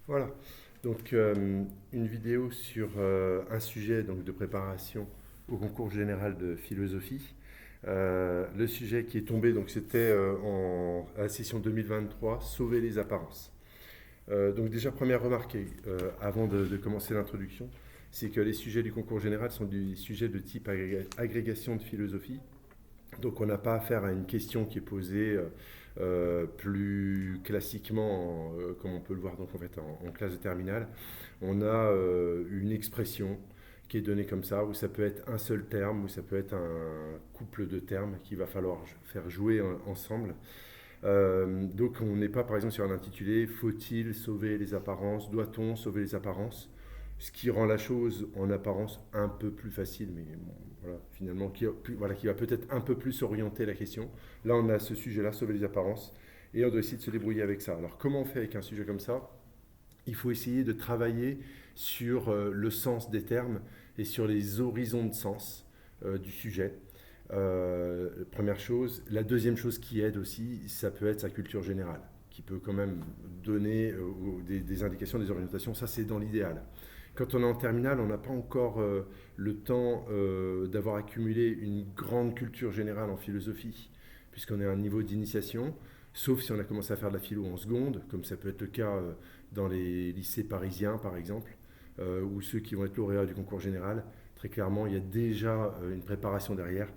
Voilà. Donc, une vidéo sur un sujet donc, de préparation au concours général de philosophie. Le sujet qui est tombé, donc, c'était à la session 2023, sauver les apparences. Donc, déjà, première remarque, avant de commencer l'introduction, c'est que les sujets du concours général sont des sujets de type agrégation de philosophie. Donc on n'a pas affaire à une question qui est posée plus classiquement, comme on peut le voir donc, en, fait, en classe de terminale. On a une expression qui est donnée comme ça, où ça peut être un seul terme, ou ça peut être un couple de termes qu'il va falloir faire jouer ensemble. Donc on n'est pas par exemple sur un intitulé faut-il sauver les apparences, doit-on sauver les apparences, ce qui rend la chose en apparence un peu plus facile, mais bon, voilà, finalement qui va peut-être un peu plus orienter la question. Là on a ce sujet-là, sauver les apparences, et on doit essayer de se débrouiller avec ça. Alors comment on fait avec un sujet comme ça? Il faut essayer de travailler sur le sens des termes et sur les horizons de sens du sujet. Première chose. La deuxième chose qui aide aussi, ça peut être sa culture générale, qui peut quand même donner des indications, des orientations. Ça, c'est dans l'idéal. Quand on est en terminale, on n'a pas encore le temps d'avoir accumulé une grande culture générale en philosophie, puisqu'on est à un niveau d'initiation, sauf si on a commencé à faire de la philo en seconde, comme ça peut être le cas dans les lycées parisiens, par exemple, ou ceux qui vont être lauréats du concours général. Très clairement, il y a déjà une préparation derrière.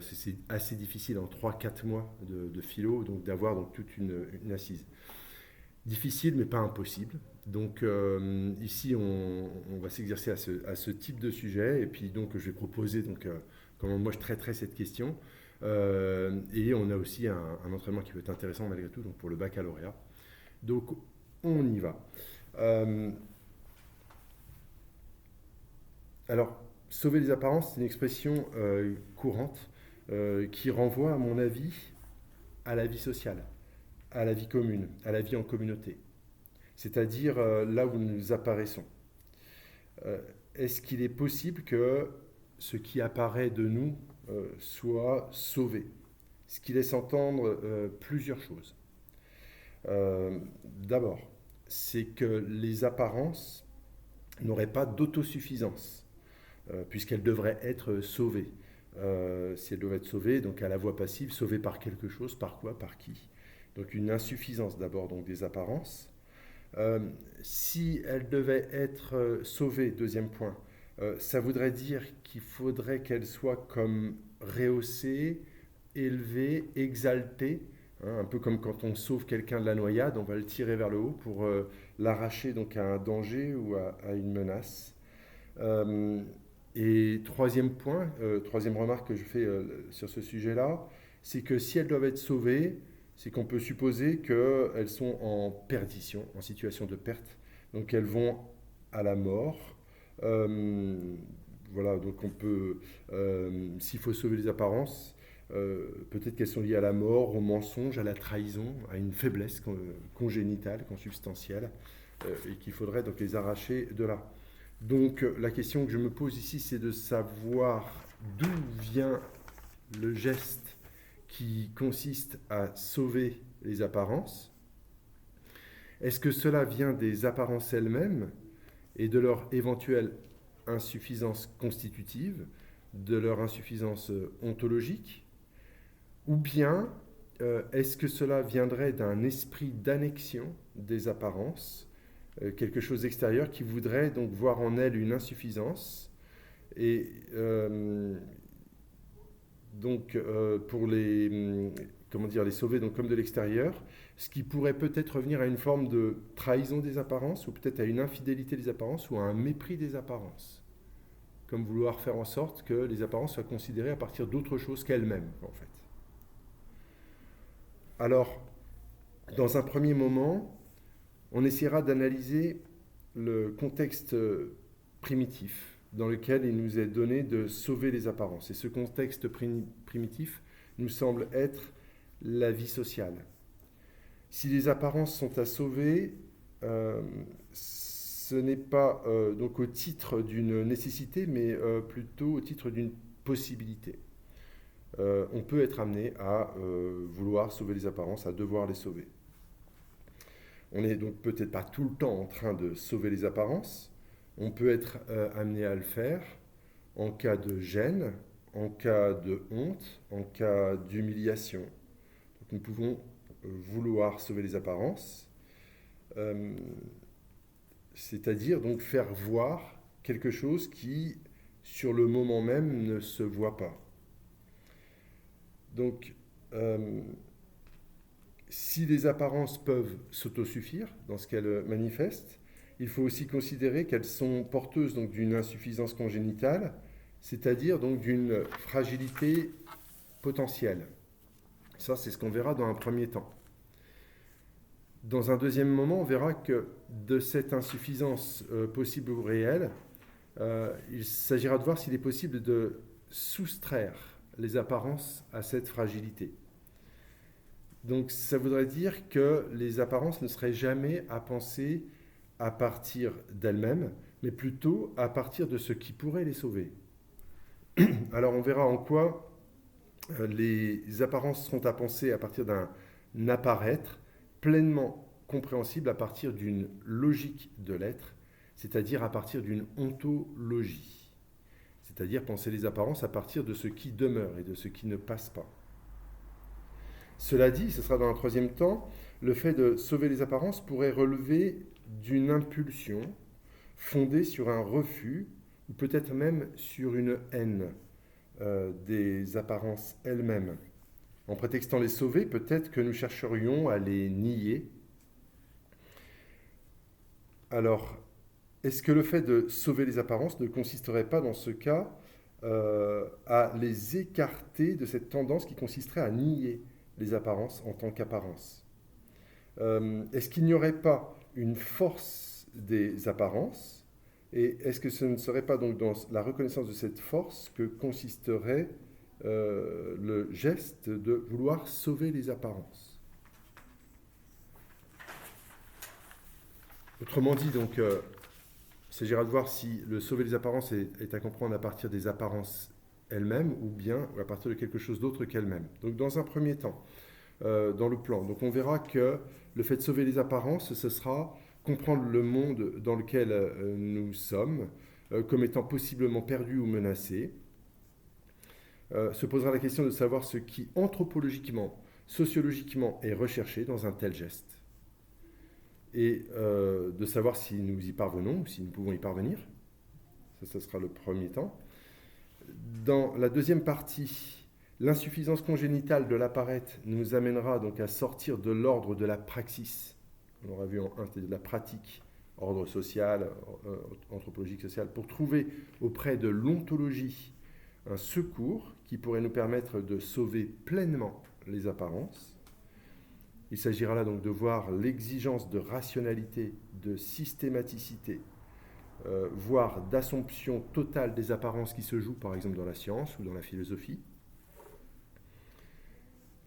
C'est assez difficile en 3-4 mois de philo, donc d'avoir donc, toute une assise. Difficile, mais pas impossible. Donc ici, on va s'exercer à ce type de sujet, et puis donc je vais proposer donc, comment moi je traiterai cette question. Et on a aussi un entraînement qui peut être intéressant malgré tout, donc pour le baccalauréat. Donc on y va. Euh, alors, sauver les apparences, c'est une expression courante qui renvoie, à mon avis, à la vie sociale, à la vie commune, à la vie en communauté, c'est-à-dire là où nous apparaissons. Euh, Est-ce qu'il est possible que ce qui apparaît de nous soit sauvé? Ce qui laisse entendre plusieurs choses. D'abord, c'est que les apparences n'auraient pas d'autosuffisance, puisqu'elles devraient être sauvées. Si elles doivent être sauvées, donc à la voie passive, sauvées par quelque chose, par quoi, par qui? Donc une insuffisance d'abord donc des apparences. Euh, Si elles devaient être sauvées, deuxième point, ça voudrait dire qu'il faudrait qu'elles soient comme rehaussées, élevées, exaltées, hein, un peu comme quand on sauve quelqu'un de la noyade, on va le tirer vers le haut pour l'arracher donc à un danger ou à une menace. Euh, et troisième point, troisième remarque que je fais sur ce sujet-là, c'est que si elles doivent être sauvées, c'est qu'on peut supposer qu'elles sont en perdition, en situation de perte. Donc elles vont à la mort. Euh, voilà, donc on peut, s'il faut sauver les apparences, peut-être qu'elles sont liées à la mort, au mensonge, à la trahison, à une faiblesse congénitale, consubstantielle, et qu'il faudrait donc les arracher de là. Donc la question que je me pose ici, c'est de savoir d'où vient le geste qui consiste à sauver les apparences. Est-ce que cela vient des apparences elles-mêmes et de leur éventuelle insuffisance constitutive, de leur insuffisance ontologique, ou bien est-ce que cela viendrait d'un esprit d'annexion des apparences, quelque chose d'extérieur qui voudrait donc voir en elles une insuffisance et donc pour comment dire, les sauver donc comme de l'extérieur, ce qui pourrait peut-être revenir à une forme de trahison des apparences, ou peut-être à une infidélité des apparences, ou à un mépris des apparences, comme vouloir faire en sorte que les apparences soient considérées à partir d'autre chose qu'elles-mêmes, en fait. Alors, dans un premier moment, on essaiera d'analyser le contexte primitif dans lequel il nous est donné de sauver les apparences. Et ce contexte primitif nous semble être la vie sociale. Si les apparences sont à sauver, ce n'est pas donc au titre d'une nécessité, mais plutôt au titre d'une possibilité. On peut être amené à vouloir sauver les apparences, à devoir les sauver. On n'est donc peut-être pas tout le temps en train de sauver les apparences. On peut être amené à le faire en cas de gêne, en cas de honte, en cas d'humiliation. Donc nous pouvons vouloir sauver les apparences, euh, c'est-à-dire donc faire voir quelque chose qui, sur le moment même, ne se voit pas. Donc, si les apparences peuvent s'autosuffire dans ce qu'elles manifestent, il faut aussi considérer qu'elles sont porteuses donc d'une insuffisance congénitale, c'est-à-dire donc d'une fragilité potentielle. Ça, c'est ce qu'on verra dans un premier temps. Dans un deuxième moment, on verra que de cette insuffisance possible ou réelle, il s'agira de voir s'il est possible de soustraire les apparences à cette fragilité. Donc ça voudrait dire que les apparences ne seraient jamais à penser à partir d'elles-mêmes, mais plutôt à partir de ce qui pourrait les sauver. Alors on verra en quoi les apparences seront à penser à partir d'un apparaître pleinement compréhensible à partir d'une logique de l'être, c'est-à-dire à partir d'une ontologie, c'est-à-dire penser les apparences à partir de ce qui demeure et de ce qui ne passe pas. Cela dit, ce sera dans un troisième temps, le fait de sauver les apparences pourrait relever d'une impulsion fondée sur un refus, ou peut-être même sur une haine des apparences elles-mêmes. En prétextant les sauver, peut-être que nous chercherions à les nier. Alors, est-ce que le fait de sauver les apparences ne consisterait pas dans ce cas à les écarter de cette tendance qui consisterait à nier les apparences en tant qu'apparences? Est-ce qu'il n'y aurait pas une force des apparences? Et est-ce que ce ne serait pas donc dans la reconnaissance de cette force que consisterait le geste de vouloir sauver les apparences? Autrement dit, donc, il s'agira de voir si le sauver les apparences est à comprendre à partir des apparences elles-mêmes ou bien à partir de quelque chose d'autre qu'elles-mêmes. Donc, dans un premier temps, dans le plan, donc on verra que le fait de sauver les apparences, ce sera comprendre le monde dans lequel nous sommes comme étant possiblement perdu ou menacé. Se posera la question de savoir ce qui anthropologiquement, sociologiquement est recherché dans un tel geste. Et de savoir si nous y parvenons ou si nous pouvons y parvenir. Ça sera le premier temps. Dans la deuxième partie, l'insuffisance congénitale de l'apparaître nous amènera donc à sortir de l'ordre de la praxis. On aura vu en 1, c'était de la pratique, ordre social, anthropologique, social, pour trouver auprès de l'ontologie un secours qui pourrait nous permettre de sauver pleinement les apparences. Il s'agira là donc de voir l'exigence de rationalité, de systématicité, voire d'assomption totale des apparences qui se jouent par exemple dans la science ou dans la philosophie.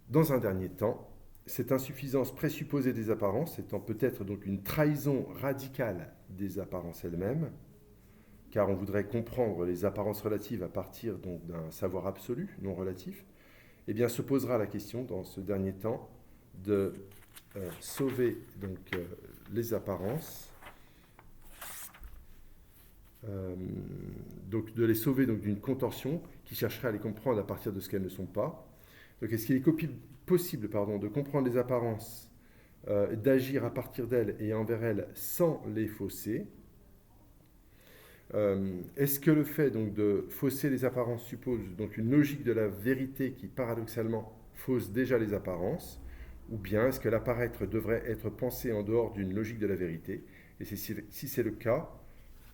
Dans un dernier temps, cette insuffisance présupposée des apparences étant peut-être donc une trahison radicale des apparences elles-mêmes, car on voudrait comprendre les apparences relatives à partir donc d'un savoir absolu, non relatif, eh bien se posera la question dans ce dernier temps de sauver donc les apparences, donc de les sauver donc d'une contorsion qui chercherait à les comprendre à partir de ce qu'elles ne sont pas. Donc est-ce qu'il est possible de comprendre les apparences, d'agir à partir d'elles et envers elles sans les fausser? Est-ce que le fait donc de fausser les apparences suppose donc une logique de la vérité qui paradoxalement fausse déjà les apparences? Ou bien est-ce que l'apparaître devrait être pensé en dehors d'une logique de la vérité? Et si c'est le cas,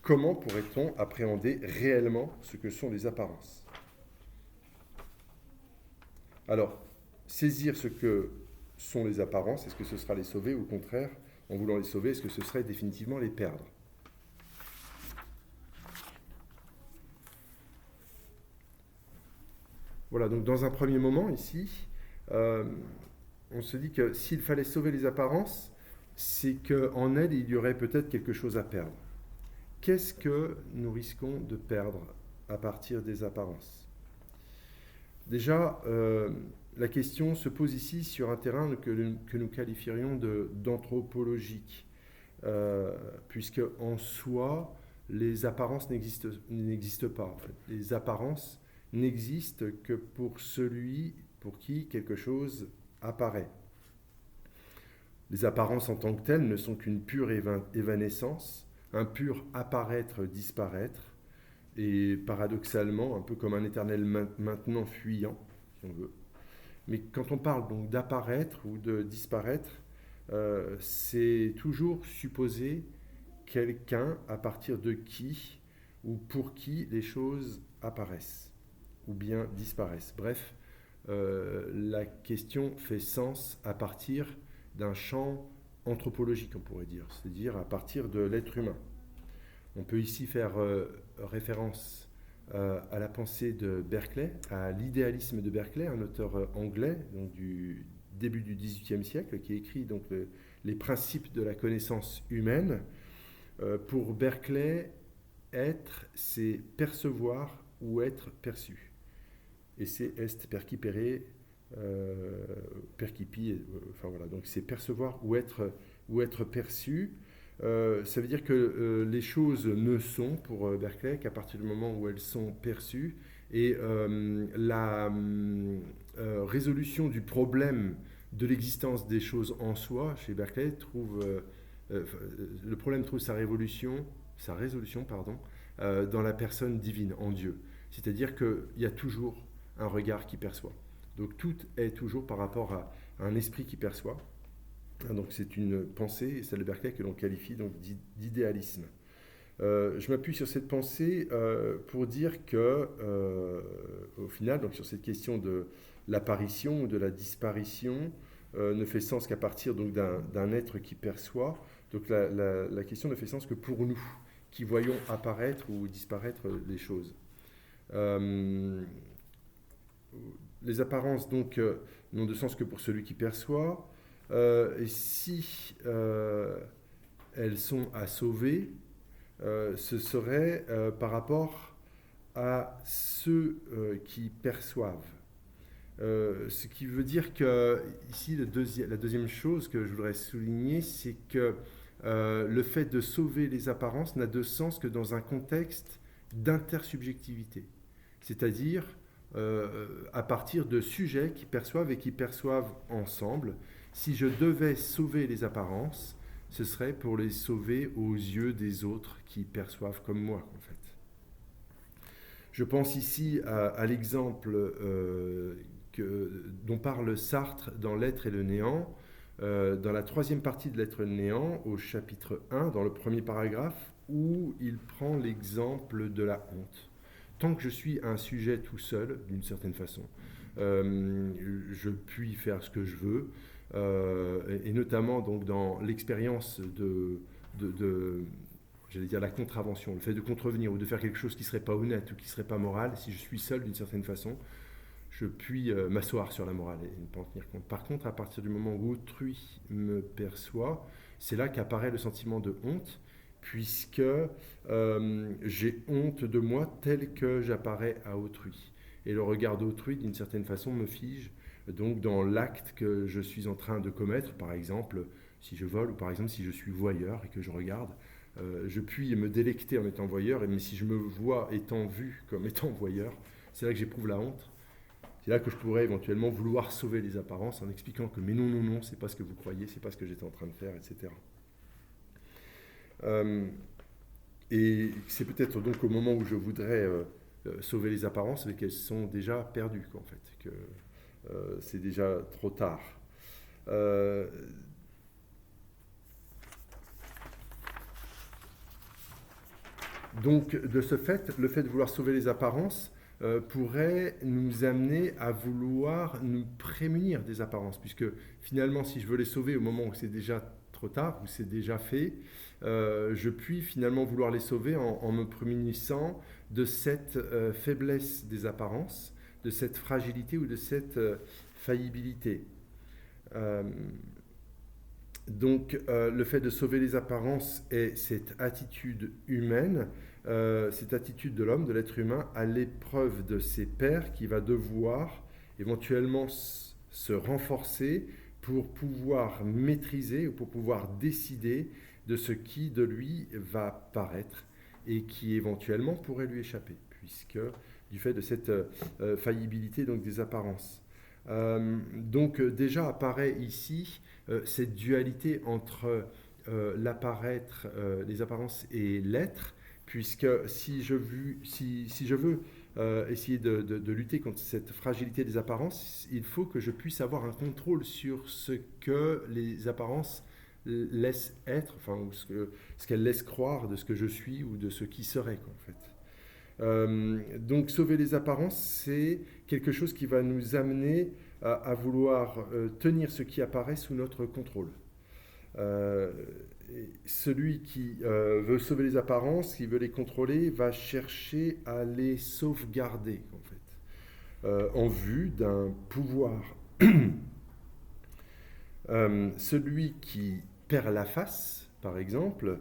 comment pourrait-on appréhender réellement ce que sont les apparences? Alors, saisir ce que sont les apparences, est-ce que ce sera les sauver ou au contraire, en voulant les sauver, est-ce que ce serait définitivement les perdre? Voilà, donc dans un premier moment ici, on se dit que s'il fallait sauver les apparences, c'est qu'en elles, il y aurait peut-être quelque chose à perdre. Qu'est-ce que nous risquons de perdre à partir des apparences? Déjà, la question se pose ici sur un terrain que nous qualifierions d'anthropologique, puisque en soi, les apparences n'existent pas. En fait. Les apparences n'existent que pour celui pour qui quelque chose apparaît. Les apparences en tant que telles ne sont qu'une pure évanescence, un pur apparaître-disparaître, et paradoxalement, un peu comme un éternel maintenant fuyant, si on veut. Mais quand on parle donc d'apparaître ou de disparaître, c'est toujours supposer quelqu'un à partir de qui ou pour qui les choses apparaissent ou bien disparaissent. Bref, la question fait sens à partir d'un champ anthropologique, on pourrait dire, c'est-à-dire à partir de l'être humain. On peut ici faire référence à la pensée de Berkeley, à l'idéalisme de Berkeley, un auteur anglais donc du début du XVIIIe siècle, qui écrit donc les principes de la connaissance humaine. Pour Berkeley, être, c'est percevoir ou être perçu. Et c'est est percipere, percipi, enfin voilà, donc c'est percevoir ou être perçu. Ça veut dire que les choses ne sont, pour Berkeley, qu'à partir du moment où elles sont perçues. Et la résolution du problème de l'existence des choses en soi, chez Berkeley, le problème trouve sa résolution dans la personne divine, en Dieu. C'est-à-dire qu'il y a toujours un regard qui perçoit. Donc tout est toujours par rapport à un esprit qui perçoit. Donc c'est une pensée, celle de Berkeley, que l'on qualifie donc d'idéalisme. Je m'appuie sur cette pensée pour dire que, au final, donc sur cette question de l'apparition ou de la disparition, ne fait sens qu'à partir donc d'un être qui perçoit. Donc la question ne fait sens que pour nous, qui voyons apparaître ou disparaître les choses. Les apparences donc n'ont de sens que pour celui qui perçoit. Et si elles sont à sauver, ce serait par rapport à ceux qui perçoivent. Ce qui veut dire que, ici, la deuxième chose que je voudrais souligner, c'est que le fait de sauver les apparences n'a de sens que dans un contexte d'intersubjectivité, c'est-à-dire à partir de sujets qui perçoivent et qui perçoivent ensemble. Si je devais sauver les apparences, ce serait pour les sauver aux yeux des autres qui perçoivent comme moi, en fait. Je pense ici à l'exemple dont parle Sartre dans L'être et le néant, dans la troisième partie de L'être et le néant, au chapitre 1, dans le premier paragraphe, où il prend l'exemple de la honte. Tant que je suis un sujet tout seul, d'une certaine façon, je puis faire ce que je veux, et notamment donc dans l'expérience j'allais dire la contravention, le fait de contrevenir ou de faire quelque chose qui ne serait pas honnête ou qui ne serait pas moral. Si je suis seul d'une certaine façon, je puis m'asseoir sur la morale et ne pas en tenir compte. Par contre, à partir du moment où autrui me perçoit, c'est là qu'apparaît le sentiment de honte, puisque j'ai honte de moi tel que j'apparais à autrui. Et le regard d'autrui, d'une certaine façon, me fige donc dans l'acte que je suis en train de commettre. Par exemple, si je vole ou par exemple si je suis voyeur et que je regarde, je puis me délecter en étant voyeur, mais si je me vois étant vu comme étant voyeur, c'est là que j'éprouve la honte. C'est là que je pourrais éventuellement vouloir sauver les apparences en expliquant que mais non, c'est pas ce que vous croyez, c'est pas ce que j'étais en train de faire, etc. Et c'est peut-être donc au moment où je voudrais sauver les apparences, mais qu'elles sont déjà perdues, en fait, que c'est déjà trop tard. Donc, de ce fait, le fait de vouloir sauver les apparences pourrait nous amener à vouloir nous prémunir des apparences, puisque finalement, si je veux les sauver au moment où c'est déjà trop tard, où c'est déjà fait, je puis finalement vouloir les sauver en me prémunissant de cette faiblesse des apparences, de cette fragilité ou de cette faillibilité. Donc, le fait de sauver les apparences est cette attitude humaine, cette attitude de l'homme, de l'être humain, à l'épreuve de ses pairs, qui va devoir éventuellement se renforcer pour pouvoir maîtriser ou pour pouvoir décider de ce qui de lui va paraître et qui éventuellement pourrait lui échapper, puisque du fait de cette faillibilité donc des apparences. Donc déjà apparaît ici cette dualité entre l'apparaître, les apparences et l'être, puisque si je veux essayer de lutter contre cette fragilité des apparences, il faut que je puisse avoir un contrôle sur ce que les apparences laissent être, enfin, ou ce qu'elles laissent croire de ce que je suis ou de ce qui serait, quoi, en fait. Donc sauver les apparences, c'est quelque chose qui va nous amener à vouloir tenir ce qui apparaît sous notre contrôle. Celui qui veut sauver les apparences, qui veut les contrôler, va chercher à les sauvegarder, en fait, en vue d'un pouvoir. Celui qui perd la face, par exemple,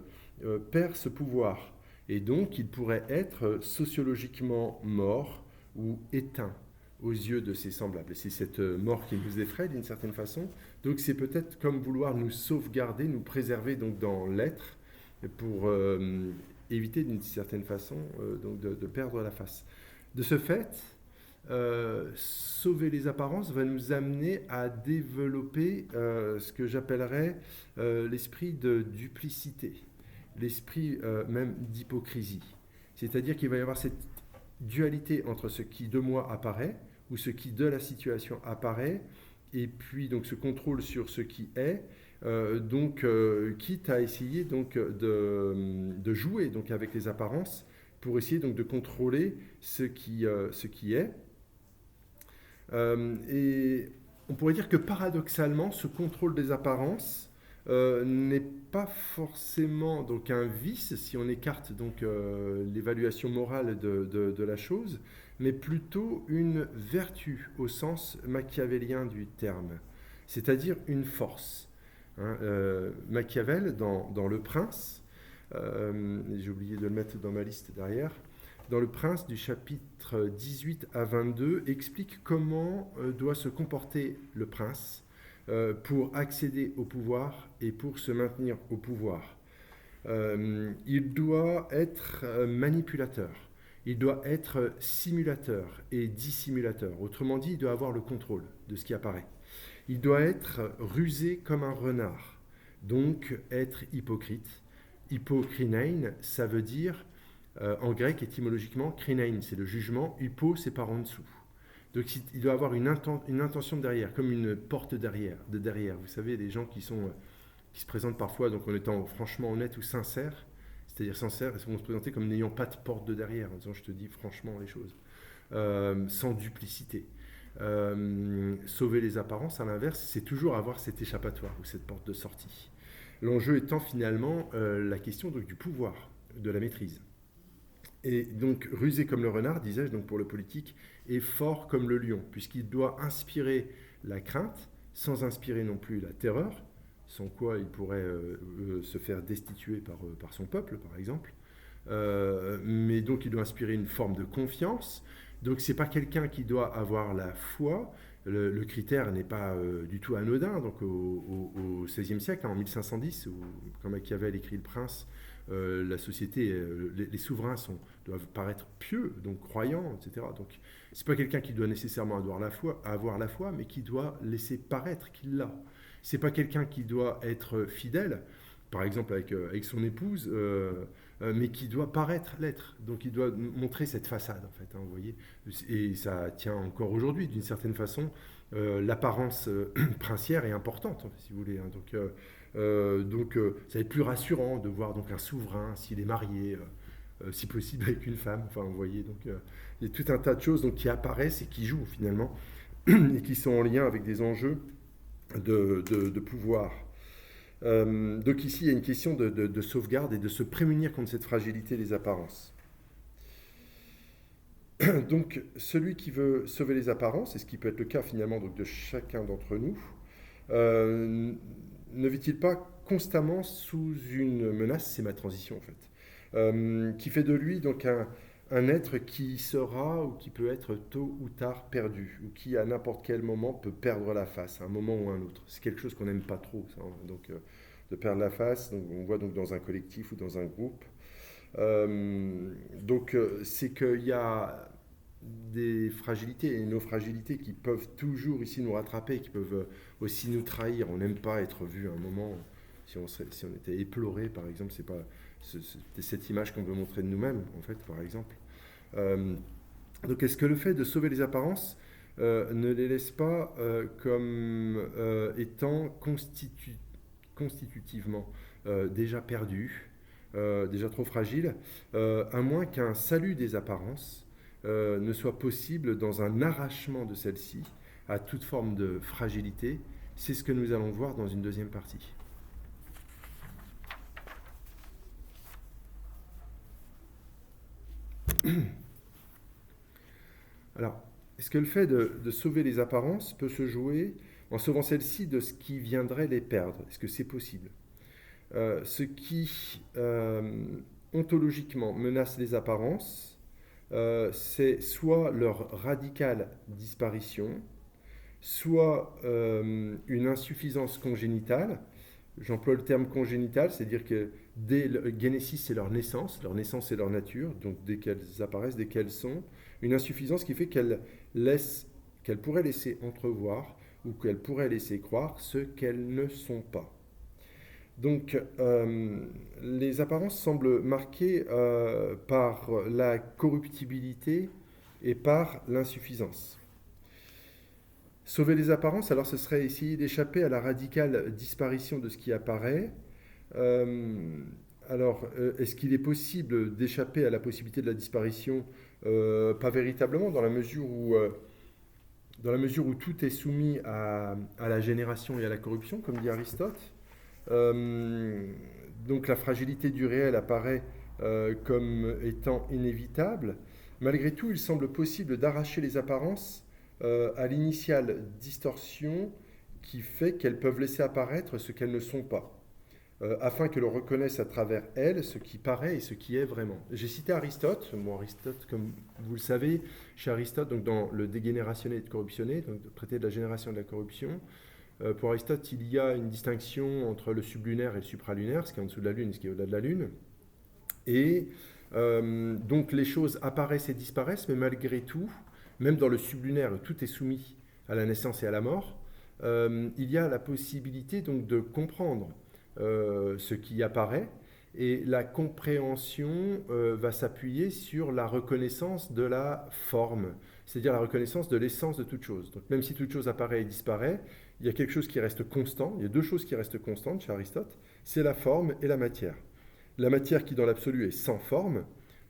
perd ce pouvoir. Et donc, il pourrait être sociologiquement mort ou éteint aux yeux de ses semblables. Et c'est cette mort qui nous effraie d'une certaine façon. Donc c'est peut-être comme vouloir nous sauvegarder, nous préserver donc dans l'être pour éviter d'une certaine façon donc de perdre la face. De ce fait, sauver les apparences va nous amener à développer ce que j'appellerais l'esprit de duplicité, l'esprit même d'hypocrisie. C'est-à-dire qu'il va y avoir cette dualité entre ce qui de moi apparaît ou ce qui de la situation apparaît et puis donc ce contrôle sur ce qui est quitte à essayer donc de jouer donc avec les apparences pour essayer donc de contrôler ce qui est et on pourrait dire que paradoxalement ce contrôle des apparences n'est pas forcément donc un vice si on écarte donc l'évaluation morale de la chose, mais plutôt une vertu au sens machiavélien du terme, c'est-à-dire une force. Machiavel, dans Le Prince, j'ai oublié de le mettre dans ma liste derrière, dans Le Prince du chapitre 18 à 22, explique comment doit se comporter le prince pour accéder au pouvoir et pour se maintenir au pouvoir. Il doit être manipulateur, il doit être simulateur et dissimulateur. Autrement dit, il doit avoir le contrôle de ce qui apparaît. Il doit être rusé comme un renard, donc être hypocrite. Hypokrinein, ça veut dire, en grec étymologiquement, krinein, c'est le jugement, hypo, c'est par en dessous. Donc il doit avoir une intention derrière, comme une porte de derrière. Vous savez, les gens qui se présentent parfois donc en étant franchement honnêtes ou sincères, c'est-à-dire sincères, ils vont se présenter comme n'ayant pas de porte de derrière, en disant je te dis franchement les choses, sans duplicité. Sauver les apparences, à l'inverse, c'est toujours avoir cet échappatoire ou cette porte de sortie. L'enjeu étant finalement la question donc, du pouvoir, de la maîtrise. Et donc rusé comme le renard, disais-je donc pour le politique, et fort comme le lion, puisqu'il doit inspirer la crainte, sans inspirer non plus la terreur, sans quoi il pourrait se faire destituer par son peuple, par exemple. Mais donc il doit inspirer une forme de confiance. Donc c'est pas quelqu'un qui doit avoir la foi. Le critère n'est pas du tout anodin. Donc au XVIe siècle, en 1510, quand Machiavel écrit Le Prince, la société, les souverains doivent paraître pieux, donc croyants, etc. Donc c'est pas quelqu'un qui doit nécessairement avoir la foi, mais qui doit laisser paraître qu'il l'a. C'est pas quelqu'un qui doit être fidèle, par exemple avec son épouse, mais qui doit paraître l'être. Donc il doit montrer cette façade, en fait, hein, vous voyez. Et ça tient encore aujourd'hui, d'une certaine façon. L'apparence princière est importante, si vous voulez. Hein. Donc ça va être plus rassurant de voir donc un souverain s'il est marié, si possible avec une femme. Enfin, vous voyez, donc il y a tout un tas de choses donc, qui apparaissent et qui jouent finalement, et qui sont en lien avec des enjeux de pouvoir. Donc ici, il y a une question de sauvegarde et de se prémunir contre cette fragilité des apparences. Donc, celui qui veut sauver les apparences, et ce qui peut être le cas finalement donc, de chacun d'entre nous, ne vit-il pas constamment sous une menace, c'est ma transition en fait, qui fait de lui donc un être qui sera ou qui peut être tôt ou tard perdu, ou qui à n'importe quel moment peut perdre la face, à un moment ou un autre. C'est quelque chose qu'on n'aime pas trop, ça, hein. Donc de perdre la face, donc, on voit donc dans un collectif ou dans un groupe. C'est qu'il y a des fragilités et nos fragilités qui peuvent toujours ici nous rattraper, qui peuvent aussi nous trahir. On n'aime pas être vu à un moment, si on était éploré par exemple, c'est pas cette image qu'on veut montrer de nous-mêmes en fait par exemple. Euh, donc est-ce que le fait de sauver les apparences ne les laisse pas comme étant constitutivement déjà perdus, déjà trop fragiles, à moins qu'un salut des apparences ne soit possible dans un arrachement de celle-ci à toute forme de fragilité. C'est ce que nous allons voir dans une deuxième partie. Alors, est-ce que le fait de sauver les apparences peut se jouer en sauvant celles-ci de ce qui viendrait les perdre? Est-ce que c'est possible? Ce qui ontologiquement menace les apparences, c'est soit leur radicale disparition, soit une insuffisance congénitale. J'emploie le terme congénital, c'est-à-dire que dès le Genesis, c'est leur naissance c'est leur nature, donc dès qu'elles apparaissent, dès qu'elles sont, une insuffisance qui fait qu'elles pourraient laisser entrevoir ou qu'elles pourraient laisser croire ce qu'elles ne sont pas. Donc, les apparences semblent marquées par la corruptibilité et par l'insuffisance. Sauver les apparences, alors ce serait essayer d'échapper à la radicale disparition de ce qui apparaît. Est-ce qu'il est possible d'échapper à la possibilité de la disparition? Pas véritablement, dans la mesure où tout est soumis à la génération et à la corruption, comme dit Aristote. Donc la fragilité du réel apparaît comme étant inévitable. Malgré tout, il semble possible d'arracher les apparences à l'initiale distorsion qui fait qu'elles peuvent laisser apparaître ce qu'elles ne sont pas, afin que l'on reconnaisse à travers elles ce qui paraît et ce qui est vraiment. J'ai cité Aristote. Aristote, comme vous le savez, chez Aristote, donc dans le Dégénérationné et le Corruptionné, donc le traité de la génération et de la corruption, pour Aristote, il y a une distinction entre le sublunaire et le supralunaire, ce qui est en dessous de la Lune et ce qui est au-delà de la Lune. Et donc les choses apparaissent et disparaissent, mais malgré tout, même dans le sublunaire, où tout est soumis à la naissance et à la mort, il y a la possibilité donc de comprendre ce qui apparaît, et la compréhension va s'appuyer sur la reconnaissance de la forme, c'est-à-dire la reconnaissance de l'essence de toute chose. Donc même si toute chose apparaît et disparaît, il y a quelque chose qui reste constant, il y a deux choses qui restent constantes chez Aristote, c'est la forme et la matière. La matière qui dans l'absolu est sans forme,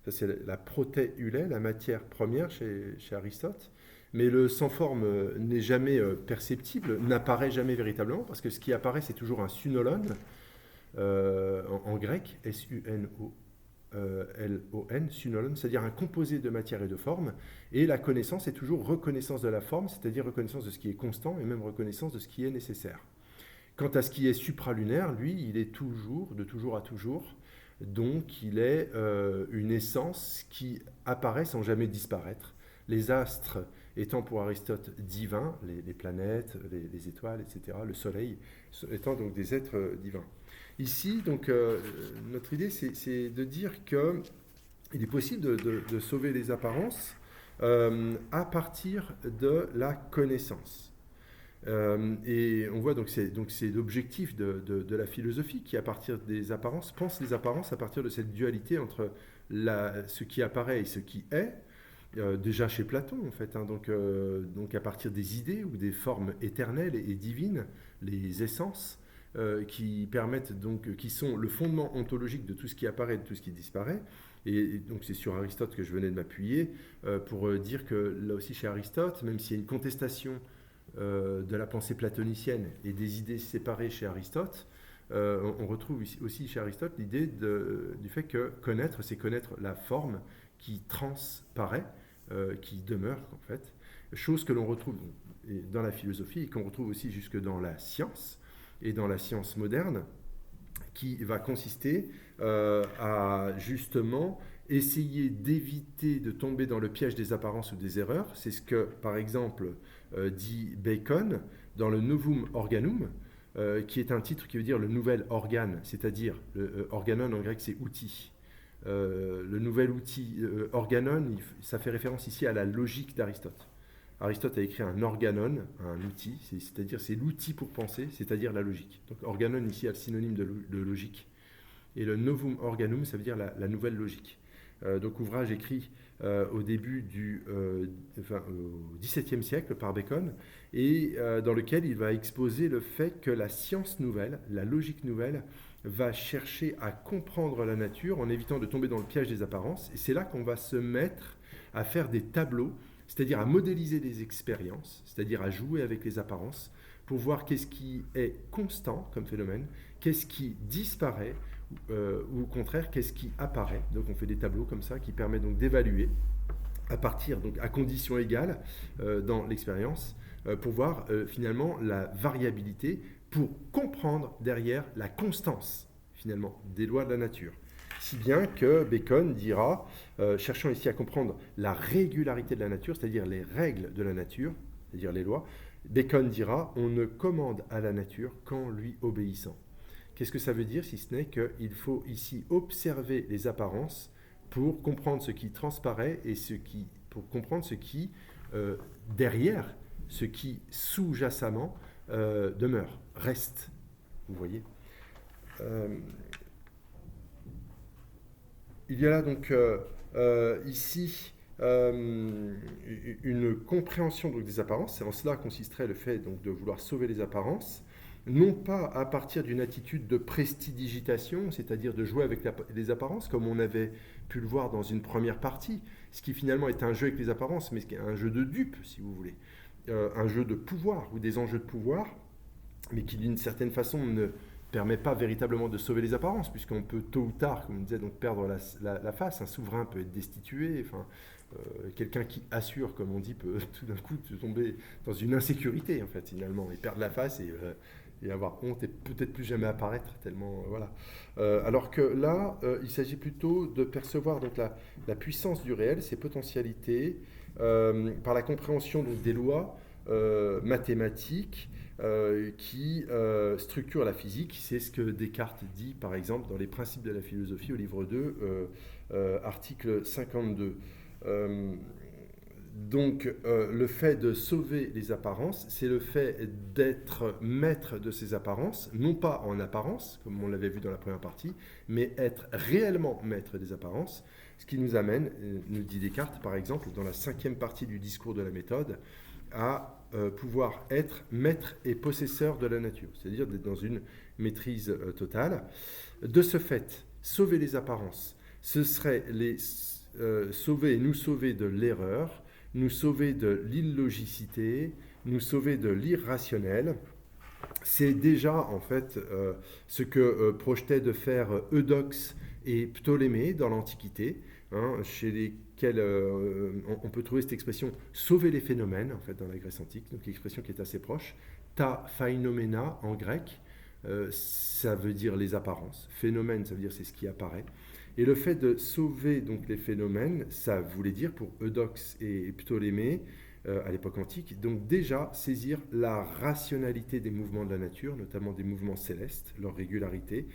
ça c'est la protéulée, la matière première chez Aristote, mais le sans forme n'est jamais perceptible, n'apparaît jamais véritablement, parce que ce qui apparaît c'est toujours un sunolon, en grec, S-U-N-O-L-O-N, sunolon, c'est-à-dire un composé de matière et de forme, et la connaissance est toujours reconnaissance de la forme, c'est-à-dire reconnaissance de ce qui est constant et même reconnaissance de ce qui est nécessaire. Quant à ce qui est supralunaire, lui, il est toujours, de toujours à toujours, donc il est une essence qui apparaît sans jamais disparaître. Les astres étant pour Aristote divins, les planètes, les étoiles, etc., le soleil étant donc des êtres divins. Ici, donc, notre idée, c'est de dire qu'il est possible de sauver les apparences à partir de la connaissance. Et on voit donc c'est l'objectif de la philosophie qui, à partir des apparences, pense les apparences à partir de cette dualité entre ce qui apparaît et ce qui est, déjà chez Platon en fait, hein, donc à partir des idées ou des formes éternelles et divines, les essences, qui permettent donc, qui sont le fondement ontologique de tout ce qui apparaît et de tout ce qui disparaît. Et donc c'est sur Aristote que je venais de m'appuyer pour dire que là aussi chez Aristote, même s'il y a une contestation de la pensée platonicienne et des idées séparées chez Aristote, on retrouve aussi chez Aristote l'idée du fait que connaître, c'est connaître la forme qui transparaît, qui demeure en fait, chose que l'on retrouve dans la philosophie et qu'on retrouve aussi jusque dans la science, et dans la science moderne, qui va consister à justement essayer d'éviter de tomber dans le piège des apparences ou des erreurs. C'est ce que, par exemple, dit Bacon dans le Novum Organum, qui est un titre qui veut dire le nouvel organe, c'est-à-dire, organon en grec c'est outil. Le nouvel outil organon, ça fait référence ici à la logique d'Aristote. Aristote a écrit un organon, un outil, c'est-à-dire c'est l'outil pour penser, c'est-à-dire la logique. Donc organon ici a le synonyme de logique. Et le Novum Organum, ça veut dire la nouvelle logique. Donc ouvrage écrit au début au XVIIe siècle par Bacon, et dans lequel il va exposer le fait que la science nouvelle, la logique nouvelle, va chercher à comprendre la nature en évitant de tomber dans le piège des apparences. Et c'est là qu'on va se mettre à faire des tableaux, c'est-à-dire à modéliser des expériences, c'est-à-dire à jouer avec les apparences, pour voir qu'est-ce qui est constant comme phénomène, qu'est-ce qui disparaît, ou au contraire, qu'est-ce qui apparaît. Donc on fait des tableaux comme ça qui permettent donc d'évaluer à partir, donc à conditions égales dans l'expérience, pour voir finalement la variabilité, pour comprendre derrière la constance finalement des lois de la nature. Si bien que Bacon dira, cherchant ici à comprendre la régularité de la nature, c'est-à-dire les règles de la nature, c'est-à-dire les lois, Bacon dira, on ne commande à la nature qu'en lui obéissant. Qu'est-ce que ça veut dire si ce n'est qu'il faut ici observer les apparences pour comprendre ce qui transparaît et pour comprendre ce qui, derrière, ce qui sous-jacemment demeure, reste. Vous voyez. Il y a là donc ici une compréhension donc, des apparences. C'est en cela consisterait le fait donc, de vouloir sauver les apparences, non pas à partir d'une attitude de prestidigitation, c'est-à-dire de jouer avec les apparences, comme on avait pu le voir dans une première partie, ce qui finalement est un jeu avec les apparences, mais un jeu de dupe, si vous voulez, un jeu de pouvoir ou des enjeux de pouvoir, mais qui d'une certaine façon ne permet pas véritablement de sauver les apparences, puisqu'on peut tôt ou tard, comme on disait, donc perdre la face. Un souverain peut être destitué. Enfin, quelqu'un qui assure, comme on dit, peut tout d'un coup tomber dans une insécurité, en fait, finalement, et perdre la face et avoir honte et peut-être plus jamais apparaître, tellement, voilà. Alors que là, il s'agit plutôt de percevoir donc, la puissance du réel, ses potentialités, par la compréhension donc, des lois mathématiques, qui structure la physique. C'est ce que Descartes dit, par exemple, dans les Principes de la philosophie, au livre 2, article 52. Donc, le fait de sauver les apparences, c'est le fait d'être maître de ces apparences, non pas en apparence, comme on l'avait vu dans la première partie, mais être réellement maître des apparences, ce qui nous amène, nous dit Descartes, par exemple, dans la 5e partie du discours de la méthode, à pouvoir être maître et possesseur de la nature, c'est-à-dire d'être dans une maîtrise totale. De ce fait, sauver les apparences, ce serait nous sauver de l'erreur, nous sauver de l'illogicité, nous sauver de l'irrationnel. C'est déjà en fait ce que projetaient de faire Eudoxe et Ptolémée dans l'Antiquité, chez lesquels on peut trouver cette expression « sauver les phénomènes » en fait, dans la Grèce antique, donc l'expression qui est assez proche. Ta phainomena en grec, ça veut dire les apparences. Phénomène, ça veut dire c'est ce qui apparaît. Et le fait de sauver donc les phénomènes, ça voulait dire pour Eudoxe et Ptolémée, à l'époque antique, donc déjà saisir la rationalité des mouvements de la nature, notamment des mouvements célestes, leur régularité,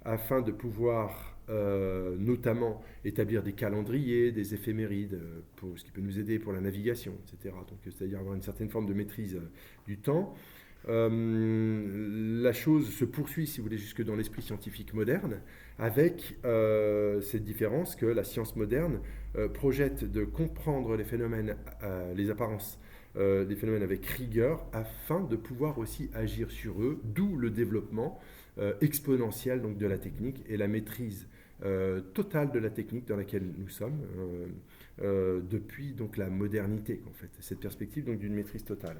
afin de pouvoir notamment établir des calendriers, des éphémérides, ce qui peut nous aider pour la navigation, etc. Donc, c'est-à-dire avoir une certaine forme de maîtrise du temps. La chose se poursuit, si vous voulez, jusque dans l'esprit scientifique moderne, avec cette différence que la science moderne projette de comprendre les phénomènes, les apparences, des phénomènes avec rigueur, afin de pouvoir aussi agir sur eux, d'où le développement exponentiel donc, de la technique et la maîtrise totale de la technique dans laquelle nous sommes depuis donc, la modernité, en fait, cette perspective donc, d'une maîtrise totale.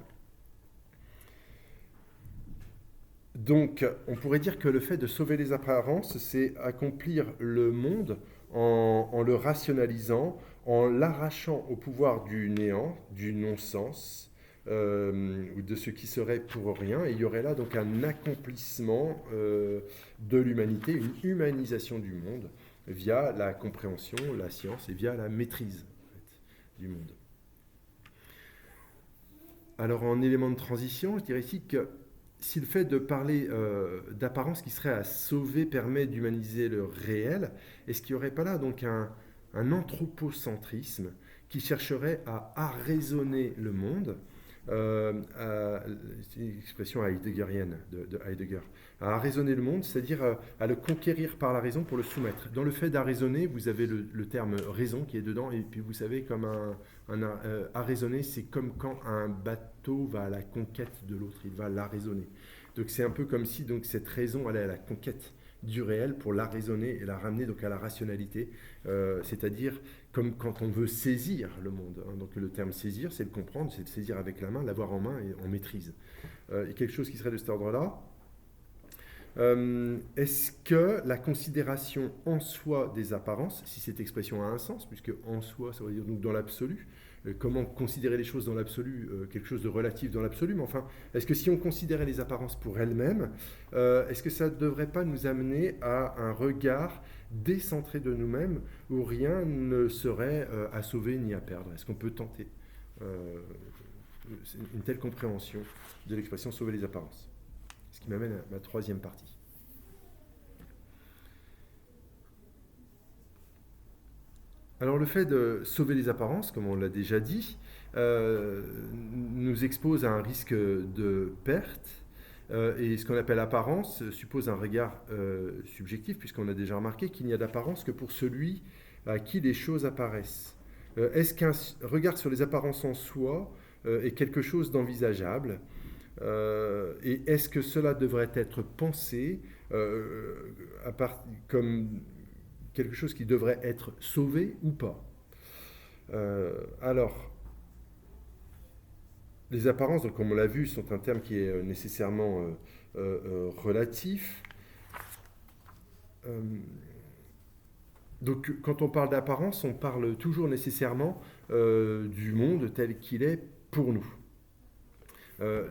Donc, on pourrait dire que le fait de sauver les apparences, c'est accomplir le monde en le rationalisant, en l'arrachant au pouvoir du néant, du non-sens, ou de ce qui serait pour rien. Et il y aurait là donc un accomplissement de l'humanité, une humanisation du monde, via la compréhension, la science et via la maîtrise en fait, du monde. Alors en élément de transition, je dirais ici que si le fait de parler d'apparence qui serait à sauver permet d'humaniser le réel, est-ce qu'il n'y aurait pas là donc un anthropocentrisme qui chercherait à arraisonner le monde, c'est une expression heideggerienne de Heidegger, à arraisonner le monde, c'est-à-dire à le conquérir par la raison pour le soumettre. Dans le fait d'arraisonner, vous avez le terme raison qui est dedans, et puis vous savez, comme arraisonner, c'est comme quand un bateau va à la conquête de l'autre, il va l'arraisonner. Donc c'est un peu comme si donc, cette raison allait à la conquête du réel pour la raisonner et la ramener donc à la rationalité, c'est-à-dire comme quand on veut saisir le monde. Hein. Donc le terme saisir, c'est le comprendre, c'est le saisir avec la main, l'avoir en main et en maîtrise. Et quelque chose qui serait de cet ordre-là. Est-ce que la considération en soi des apparences, si cette expression a un sens, puisque en soi, ça veut dire donc dans l'absolu, comment considérer les choses dans l'absolu, quelque chose de relatif dans l'absolu, mais enfin, est-ce que si on considérait les apparences pour elles-mêmes, est-ce que ça ne devrait pas nous amener à un regard décentré de nous-mêmes, où rien ne serait à sauver ni à perdre? Est-ce qu'on peut tenter une telle compréhension de l'expression sauver les apparences? Ce qui m'amène à ma troisième partie. Alors le fait de sauver les apparences, comme on l'a déjà dit, nous expose à un risque de perte. Et ce qu'on appelle apparence suppose un regard subjectif, puisqu'on a déjà remarqué qu'il n'y a d'apparence que pour celui à qui les choses apparaissent. Est-ce qu'un regard sur les apparences en soi est quelque chose d'envisageable ? Et est-ce que cela devrait être pensé comme quelque chose qui devrait être sauvé ou pas? Alors, les apparences, donc, comme on l'a vu, sont un terme qui est nécessairement relatif. Donc, quand on parle d'apparence, on parle toujours nécessairement du monde tel qu'il est pour nous.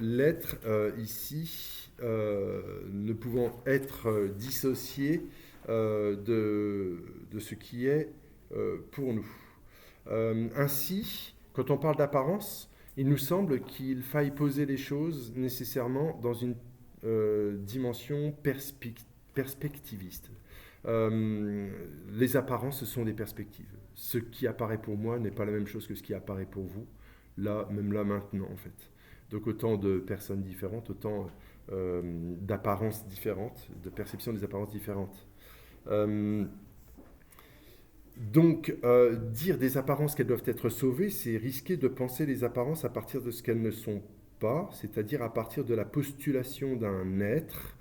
L'être ici ne pouvant être dissocié de ce qui est pour nous. Ainsi, quand on parle d'apparence, il nous semble qu'il faille poser les choses nécessairement dans une dimension perspectiviste. Les apparences, ce sont des perspectives. Ce qui apparaît pour moi n'est pas la même chose que ce qui apparaît pour vous, là, même là, maintenant, en fait. Donc autant de personnes différentes, autant d'apparences différentes, de perceptions des apparences différentes. Donc dire des apparences qu'elles doivent être sauvées, c'est risquer de penser les apparences à partir de ce qu'elles ne sont pas, c'est-à-dire à partir de la postulation d'un être,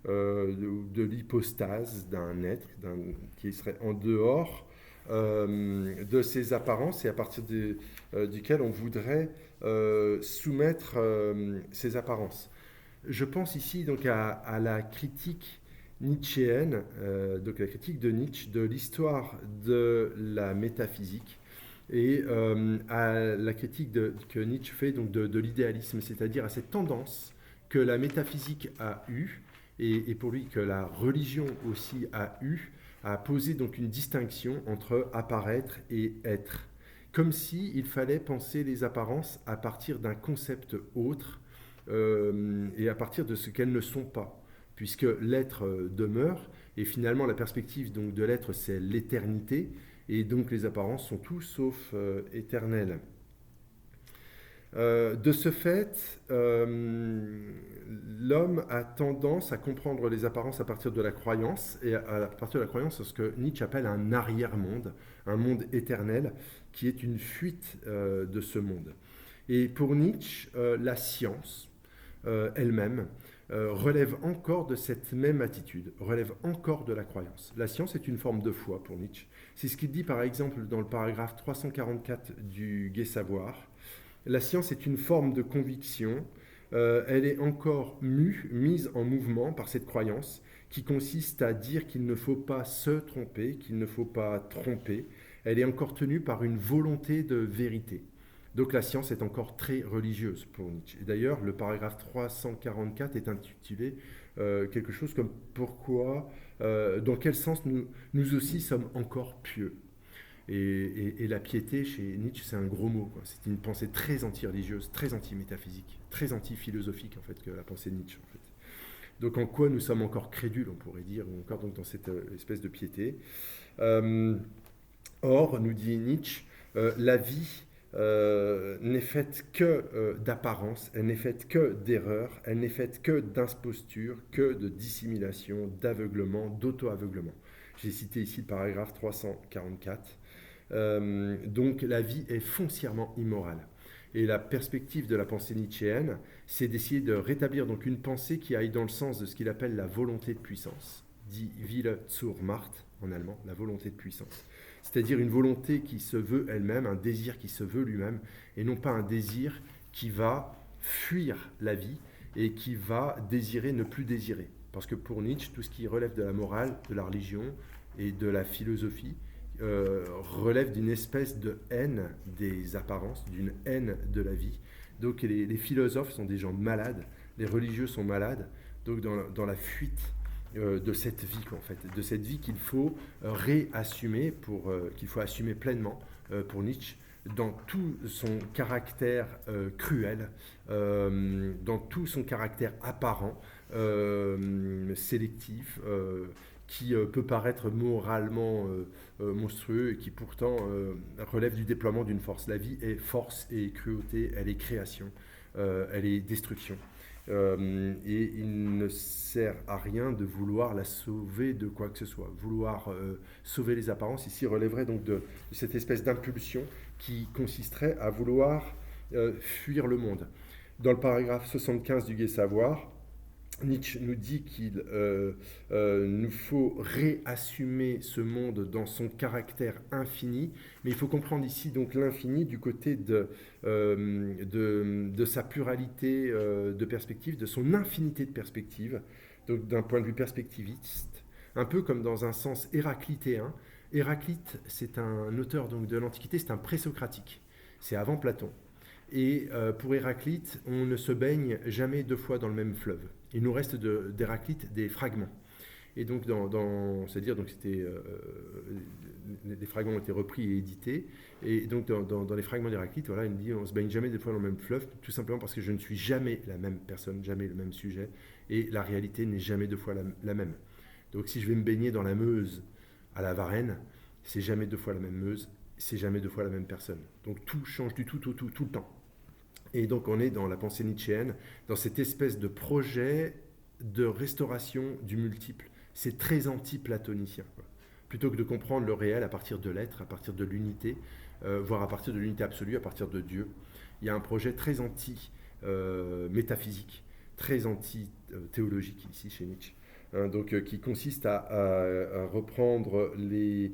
de l'hypostase d'un être qui serait en dehors de ces apparences et à partir duquel on voudrait soumettre ces apparences. Je pense ici donc à la critique nietzschéenne, donc la critique de Nietzsche de l'histoire de la métaphysique et à la critique que Nietzsche fait donc de l'idéalisme, c'est-à-dire à cette tendance que la métaphysique a eue et pour lui que la religion aussi a eu, à poser donc une distinction entre apparaître et être, comme si il fallait penser les apparences à partir d'un concept autre et à partir de ce qu'elles ne sont pas, puisque l'être demeure et finalement la perspective donc de l'être c'est l'éternité et donc les apparences sont tout sauf éternelles. De ce fait, l'homme a tendance à comprendre les apparences à partir de la croyance, et à partir de la croyance, ce que Nietzsche appelle un arrière-monde, un monde éternel, qui est une fuite de ce monde. Et pour Nietzsche, la science elle-même relève encore de cette même attitude, relève encore de la croyance. La science est une forme de foi pour Nietzsche. C'est ce qu'il dit par exemple dans le paragraphe 344 du Gai Savoir. La science est une forme de conviction, elle est encore mise en mouvement par cette croyance qui consiste à dire qu'il ne faut pas se tromper, qu'il ne faut pas tromper. Elle est encore tenue par une volonté de vérité. Donc la science est encore très religieuse pour Nietzsche. Et d'ailleurs, le paragraphe 344 est intitulé quelque chose comme « Pourquoi Dans quel sens nous aussi sommes encore pieux. Et la piété, chez Nietzsche, c'est un gros mot, quoi. C'est une pensée très anti-religieuse, très anti-métaphysique, très anti-philosophique, en fait, que la pensée de Nietzsche, en fait. Donc en quoi nous sommes encore crédules, on pourrait dire, ou encore donc, dans cette espèce de piété. Euh, Or, nous dit Nietzsche, la vie n'est faite que d'apparence, elle n'est faite que d'erreurs, elle n'est faite que d'imposture, que de dissimulation, d'aveuglement, d'auto-aveuglement. J'ai cité ici le paragraphe 344. Donc la vie est foncièrement immorale. Et la perspective de la pensée nietzschéenne, c'est d'essayer de rétablir donc une pensée qui aille dans le sens de ce qu'il appelle la volonté de puissance, dit Wille zur Macht en allemand, la volonté de puissance. C'est-à-dire une volonté qui se veut elle-même, un désir qui se veut lui-même, et non pas un désir qui va fuir la vie et qui va désirer ne plus désirer. Parce que pour Nietzsche, tout ce qui relève de la morale, de la religion et de la philosophie relève d'une espèce de haine des apparences, d'une haine de la vie. Donc les philosophes sont des gens malades, les religieux sont malades, donc dans la fuite de cette vie, en fait, de cette vie qu'il faut réassumer, qu'il faut assumer pleinement pour Nietzsche, dans tout son caractère cruel, dans tout son caractère apparent, sélectif, qui peut paraître moralement monstrueux et qui pourtant relève du déploiement d'une force. La vie est force et cruauté, elle est création, elle est destruction. Et il ne sert à rien de vouloir la sauver de quoi que ce soit. Vouloir sauver les apparences, ici, relèverait donc de cette espèce d'impulsion qui consisterait à vouloir fuir le monde. Dans le paragraphe 75 du Gai Savoir, Nietzsche nous dit qu'il nous faut réassumer ce monde dans son caractère infini, mais il faut comprendre ici donc l'infini du côté de sa pluralité de perspectives, de son infinité de perspectives, donc d'un point de vue perspectiviste, un peu comme dans un sens héraclitéen. Héraclite, c'est un auteur donc, de l'Antiquité, c'est un présocratique, c'est avant Platon. Et pour Héraclite, on ne se baigne jamais deux fois dans le même fleuve. Il nous reste d'Héraclite des fragments. Et donc, c'est-à-dire, donc les fragments ont été repris et édités. Et donc, dans les fragments d'Héraclite, voilà, il me dit on ne se baigne jamais deux fois dans le même fleuve, tout simplement parce que je ne suis jamais la même personne, jamais le même sujet. Et la réalité n'est jamais deux fois la même. Donc, si je vais me baigner dans la Meuse à la Varenne, c'est jamais deux fois la même Meuse, c'est jamais deux fois la même personne. Donc, tout change du tout le temps. Et donc on est dans la pensée nietzschéenne, dans cette espèce de projet de restauration du multiple. C'est très anti-platonicien, quoi. Plutôt que de comprendre le réel à partir de l'être, à partir de l'unité, voire à partir de l'unité absolue, à partir de Dieu. Il y a un projet très anti-métaphysique, très anti-théologique ici chez Nietzsche. Donc, qui consiste à reprendre les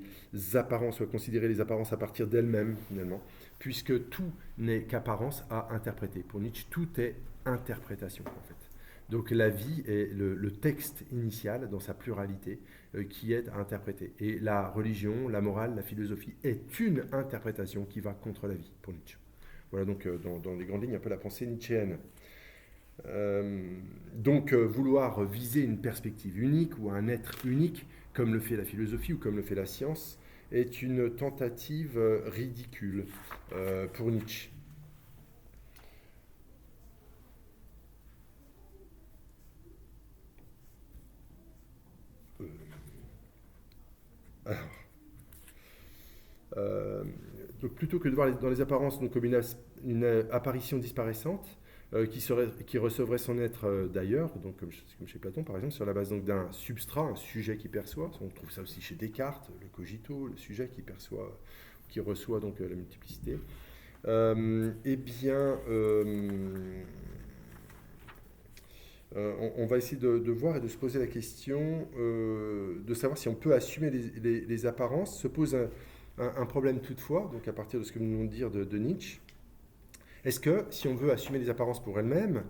apparences, ou à considérer les apparences à partir d'elles-mêmes, finalement, puisque tout n'est qu'apparence à interpréter. Pour Nietzsche, tout est interprétation, en fait. Donc la vie est le texte initial dans sa pluralité qui est à interpréter. Et la religion, la morale, la philosophie est une interprétation qui va contre la vie, pour Nietzsche. Voilà donc dans les grandes lignes un peu la pensée nietzschéenne. Donc vouloir viser une perspective unique ou un être unique, comme le fait la philosophie ou comme le fait la science, est une tentative ridicule pour Nietzsche. Alors, donc plutôt que de voir dans les apparences donc, comme une apparition disparaissante, qui recevrait son être d'ailleurs, donc comme chez Platon par exemple, sur la base donc, d'un substrat, un sujet qui perçoit. On trouve ça aussi chez Descartes, le cogito, le sujet qui perçoit, qui reçoit donc la multiplicité. Eh bien, on va essayer de voir et de se poser la question de savoir si on peut assumer les apparences. Se pose un problème toutefois, donc à partir de ce que nous venons de dire de Nietzsche. Est-ce que, si on veut assumer les apparences pour elles-mêmes,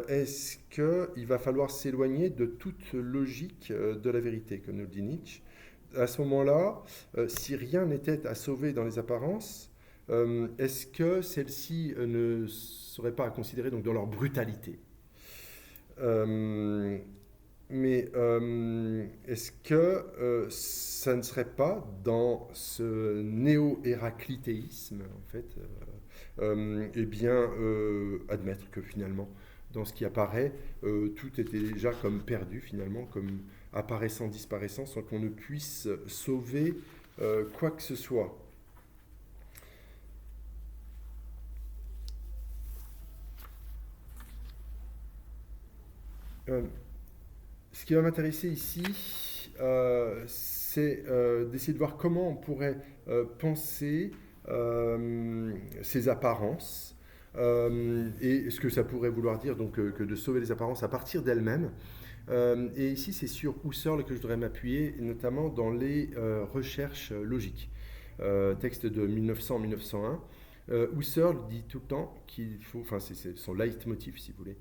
est-ce qu'il va falloir s'éloigner de toute logique de la vérité, comme nous le dit Nietzsche? À ce moment-là, si rien n'était à sauver dans les apparences, est-ce que celles-ci ne seraient pas à considérer donc, dans leur brutalité? mais est-ce que ça ne serait pas dans ce néo-héraclitéisme, en fait, eh bien, admettre que finalement, dans ce qui apparaît, tout était déjà comme perdu, finalement, comme apparaissant, disparaissant, sans qu'on ne puisse sauver quoi que ce soit. Euh, Ce qui va m'intéresser ici, c'est d'essayer de voir comment on pourrait penser ces apparences et ce que ça pourrait vouloir dire donc que de sauver les apparences à partir d'elles-mêmes. Et ici, c'est sur Husserl que je voudrais m'appuyer, notamment dans les recherches logiques. Texte de 1900-1901. Husserl dit tout le temps qu'il faut, enfin c'est son leitmotiv si vous voulez,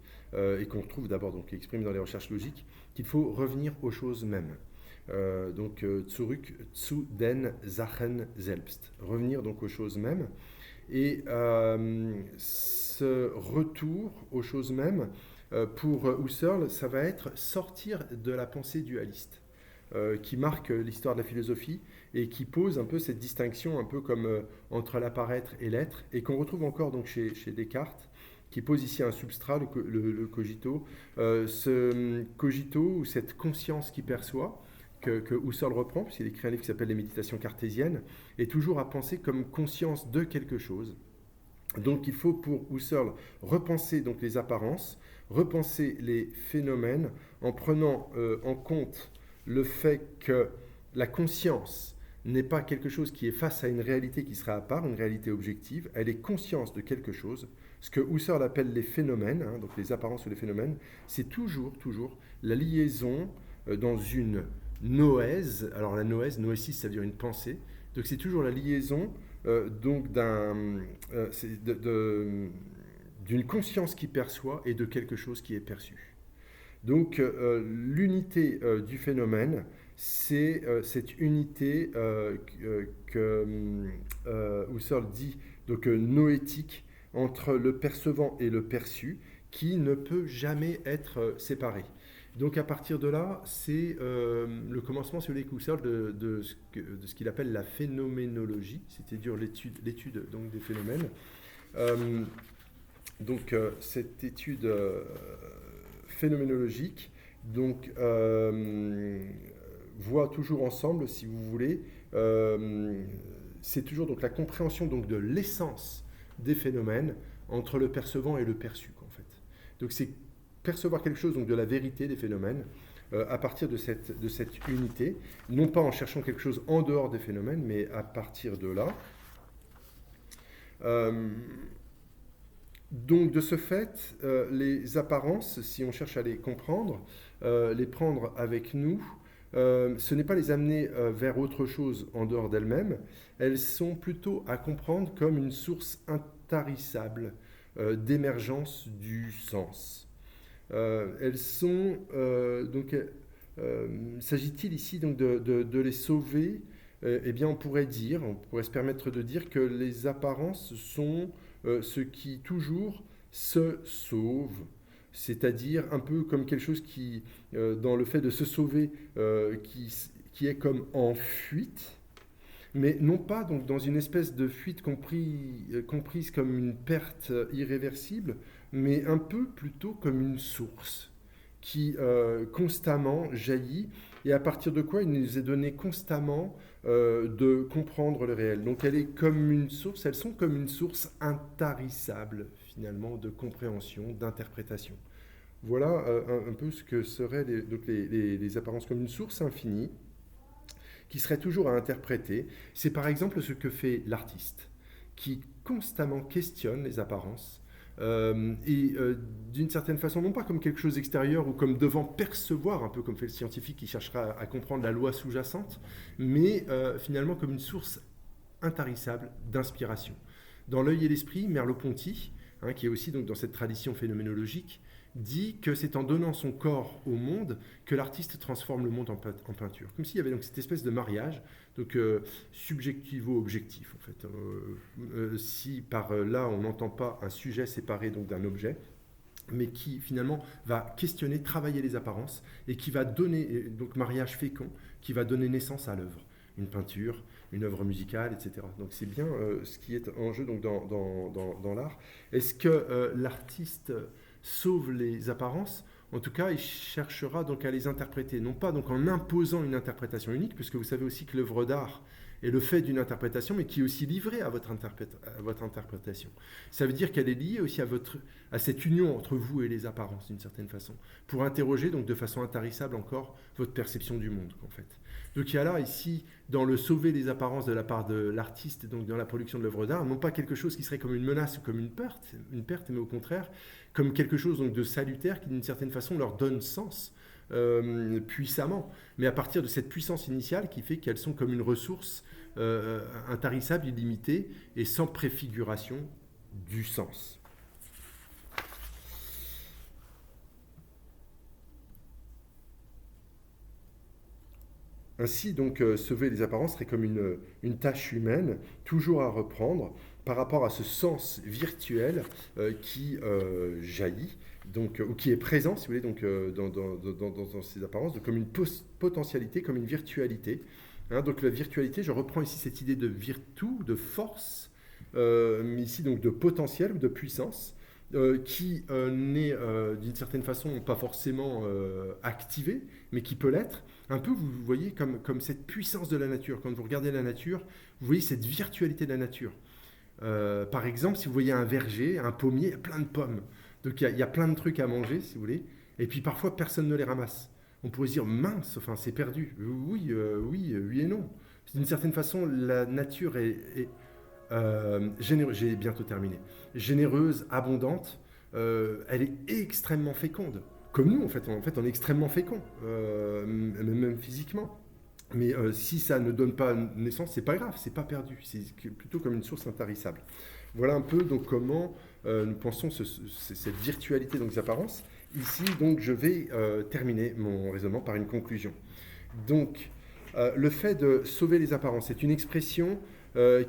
et qu'on retrouve d'abord, donc qui exprime dans les recherches logiques, qu'il faut revenir aux choses mêmes. Zurück zu den Sachen selbst. Revenir donc aux choses mêmes. Et ce retour aux choses mêmes, pour Husserl, ça va être sortir de la pensée dualiste qui marque l'histoire de la philosophie et qui pose un peu cette distinction un peu comme entre l'apparaître et l'être, et qu'on retrouve encore donc chez Descartes, qui pose ici un substrat, le cogito, ce cogito ou cette conscience qui perçoit, que Husserl reprend, puisqu'il écrit un livre qui s'appelle Les Méditations cartésiennes, est toujours à penser comme conscience de quelque chose. Donc il faut pour Husserl repenser donc les apparences, repenser les phénomènes en prenant en compte le fait que la conscience n'est pas quelque chose qui est face à une réalité qui serait à part, une réalité objective, elle est conscience de quelque chose. Ce que Husserl appelle les phénomènes, donc les apparences ou les phénomènes, c'est toujours la liaison dans une noèse. Alors la noèse, noésis, ça veut dire une pensée. Donc c'est toujours la liaison donc d'une conscience qui perçoit et de quelque chose qui est perçu. Donc l'unité du phénomène, c'est cette unité que Husserl dit donc noétique entre le percevant et le perçu, qui ne peut jamais être séparé. Donc à partir de là, c'est le commencement, si vous voulez, Husserl de ce qu'il appelle la phénoménologie, c'est-à-dire l'étude donc, des phénomènes. Cette étude phénoménologique donc, voit toujours ensemble, si vous voulez, c'est toujours donc, la compréhension donc, de l'essence des phénomènes entre le percevant et le perçu, en fait. Donc c'est percevoir quelque chose donc, de la vérité des phénomènes à partir de cette unité, non pas en cherchant quelque chose en dehors des phénomènes, mais à partir de là. Donc de ce fait, les apparences, si on cherche à les comprendre, les prendre avec nous, ce n'est pas les amener vers autre chose en dehors d'elles-mêmes, elles sont plutôt à comprendre comme une source intarissable d'émergence du sens. Elles sont donc s'agit-il ici donc de les sauver? Eh bien, on pourrait se permettre de dire que les apparences sont ce qui toujours se sauve, c'est-à-dire un peu comme quelque chose qui, dans le fait de se sauver, qui est comme en fuite, mais non pas donc dans une espèce de fuite comprise comme une perte irréversible, mais un peu plutôt comme une source qui constamment jaillit, et à partir de quoi il nous est donné constamment de comprendre le réel. Donc elles sont comme une source intarissable finalement de compréhension, d'interprétation. Voilà un peu ce que seraient les apparences comme une source infinie qui serait toujours à interpréter. C'est par exemple ce que fait l'artiste, qui constamment questionne les apparences, d'une certaine façon, non pas comme quelque chose d'extérieur ou comme devant percevoir, un peu comme fait le scientifique qui cherchera à comprendre la loi sous-jacente, mais finalement comme une source intarissable d'inspiration. Dans L'œil et l'esprit, Merleau-Ponty, qui est aussi donc dans cette tradition phénoménologique, dit que c'est en donnant son corps au monde que l'artiste transforme le monde en peinture. Comme s'il y avait donc cette espèce de mariage, donc subjectivo-objectif en fait. Si par là on n'entend pas un sujet séparé donc d'un objet, mais qui finalement va questionner, travailler les apparences, et qui va donner, donc mariage fécond, qui va donner naissance à l'œuvre, une peinture, une œuvre musicale, etc. Donc c'est bien ce qui est en jeu donc, dans l'art. Est-ce que l'artiste sauve les apparences? En tout cas, il cherchera donc à les interpréter, non pas donc en imposant une interprétation unique, puisque vous savez aussi que l'œuvre d'art est le fait d'une interprétation, mais qui est aussi livrée à votre interprétation. Ça veut dire qu'elle est liée aussi à cette union entre vous et les apparences, d'une certaine façon, pour interroger donc de façon intarissable encore votre perception du monde, en fait. Donc il y a là, ici, dans le sauver les apparences de la part de l'artiste, donc dans la production de l'œuvre d'art, non pas quelque chose qui serait comme une menace ou comme une perte, mais au contraire, comme quelque chose donc, de salutaire qui, d'une certaine façon, leur donne sens puissamment. Mais à partir de cette puissance initiale qui fait qu'elles sont comme une ressource intarissable, illimitée et sans préfiguration du sens. Ainsi, donc, sauver les apparences serait comme une tâche humaine, toujours à reprendre, par rapport à ce sens virtuel qui jaillit, donc, ou qui est présent, si vous voulez, donc, dans ces apparences, donc, comme une potentialité, comme une virtualité. Hein, donc la virtualité, je reprends ici cette idée de virtu, de force, mais ici donc de potentiel ou de puissance, qui n'est d'une certaine façon pas forcément activée, mais qui peut l'être. Un peu, vous voyez, comme cette puissance de la nature. Quand vous regardez la nature, vous voyez cette virtualité de la nature. Par exemple, si vous voyez un verger, un pommier, il y a plein de pommes. Donc il y a plein de trucs à manger, si vous voulez. Et puis parfois, personne ne les ramasse. On pourrait se dire, mince, enfin, c'est perdu. Oui et non. D'une certaine façon, la nature est généreuse. J'ai bientôt terminé. Généreuse, abondante. Elle est extrêmement féconde. Comme nous, en fait, on est extrêmement fécond, même physiquement. Mais si ça ne donne pas naissance, c'est pas grave, c'est pas perdu. C'est plutôt comme une source intarissable. Voilà un peu donc comment nous pensons cette virtualité donc, des apparences. Ici, donc, je vais terminer mon raisonnement par une conclusion. Donc, le fait de sauver les apparences, c'est une expression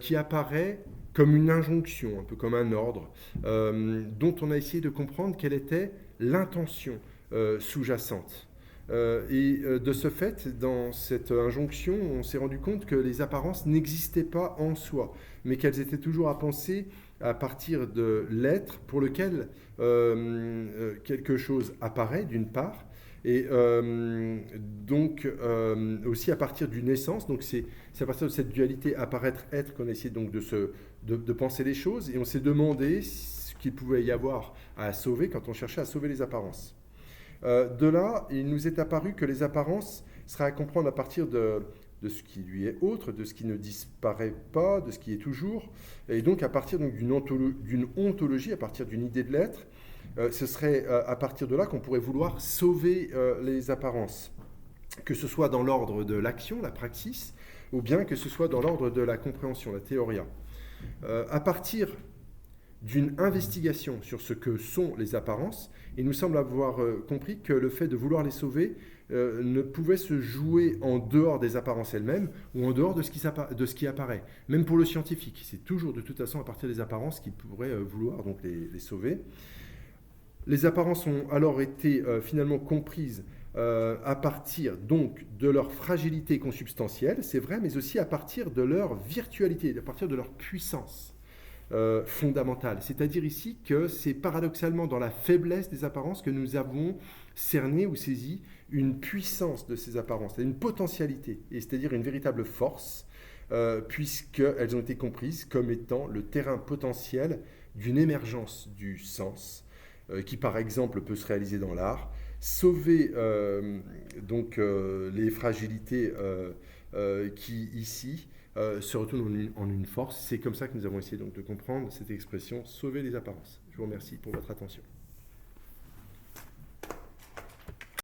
qui apparaît comme une injonction, un peu comme un ordre, dont on a essayé de comprendre quelle était l'intention sous-jacente. De ce fait, dans cette injonction, on s'est rendu compte que les apparences n'existaient pas en soi, mais qu'elles étaient toujours à penser à partir de l'être pour lequel quelque chose apparaît, d'une part, et donc aussi à partir d'une essence. Donc c'est à partir de cette dualité apparaître-être qu'on a essayé donc de penser les choses, et on s'est demandé ce qu'il pouvait y avoir à sauver quand on cherchait à sauver les apparences. De là, il nous est apparu que les apparences seraient à comprendre à partir de ce qui lui est autre, de ce qui ne disparaît pas, de ce qui est toujours, et donc à partir donc, d'une ontologie, à partir d'une idée de l'être. Ce serait à partir de là qu'on pourrait vouloir sauver les apparences, que ce soit dans l'ordre de l'action, la praxis, ou bien que ce soit dans l'ordre de la compréhension, la théoria. À partir d'une investigation sur ce que sont les apparences, il nous semble avoir compris que le fait de vouloir les sauver ne pouvait se jouer en dehors des apparences elles-mêmes ou en dehors de ce qui apparaît. Même pour le scientifique, c'est toujours de toute façon à partir des apparences qu'il pourrait vouloir donc les sauver. Les apparences ont alors été finalement comprises à partir donc de leur fragilité consubstantielle, c'est vrai, mais aussi à partir de leur virtualité, à partir de leur puissance fondamentale. C'est-à-dire ici que c'est paradoxalement dans la faiblesse des apparences que nous avons cerné ou saisi une puissance de ces apparences, une potentialité, et c'est-à-dire une véritable force, puisqu'elles ont été comprises comme étant le terrain potentiel d'une émergence du sens, qui par exemple peut se réaliser dans l'art, sauver donc les fragilités qui ici se retournent en une force. C'est comme ça que nous avons essayé donc de comprendre cette expression sauver les apparences. Je vous remercie pour votre attention.